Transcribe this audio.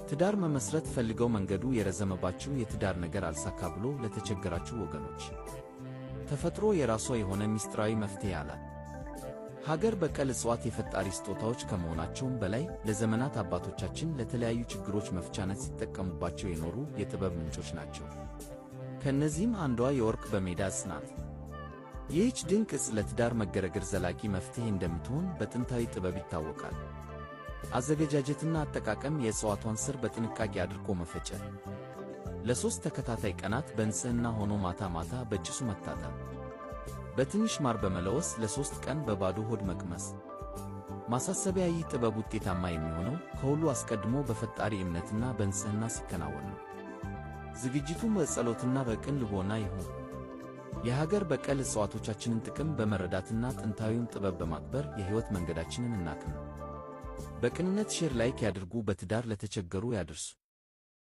ትዳር መመስረት ፈልገው መንገዱ የረዘመባችሁ የትዳር ነገር አልሳካ ብሎ ለተቸገራችሁ ወገኖች ተፈጥሮ የራሷ የሆነ ምስጢራዊ መፍትሄ አላት። ሀገር በቀል እጽዋት የፈጣሪ ስጦታዎች ከመሆናቸውም በላይ ለዘመናት አባቶቻችን ለተለያዩ ችግሮች መፍቻነት ሲጠቀሙባቸው የኖሩ የጥበብ ምንጮች ናቸው። ከእነዚህም አንዷ የወርቅ በሜዳ ዕፅ ናት። ይህች ድንቅ ዕፅ ለትዳር መገረገር ዘላቂ መፍትሄ እንደምትሆን በጥንታዊ ጥበብ ይታወቃል። አዘገጃጀትና አጠቃቀም የእጽዋቷን ሥር በጥንቃቄ አድርቆ መፈጨት፣ ለ3 ተከታታይ ቀናት በንጽሕና ሆኖ ማታ ማታ በጭሱ መታጠብ፣ በትንሽ ማር በመለወስ ለ3 ቀን በባዶ ሆድ መቅመስ። ማሳሰቢያ፣ ይህ ጥበብ ውጤታማ የሚሆነው ከሁሉ አስቀድሞ በፈጣሪ እምነትና በንጽሕና ሲከናወን ነው። ዝግጅቱም በጸሎትና በቅን ልቦና ይሁን። የሀገር በቀል እጽዋቶቻችንን ጥቅም በመረዳትና ጥንታዊውን ጥበብ በማክበር የሕይወት መንገዳችንን እናቅና። በቅንነት ሼር ላይክ ያድርጉ። በትዳር ለተቸገሩ ያድርሱ።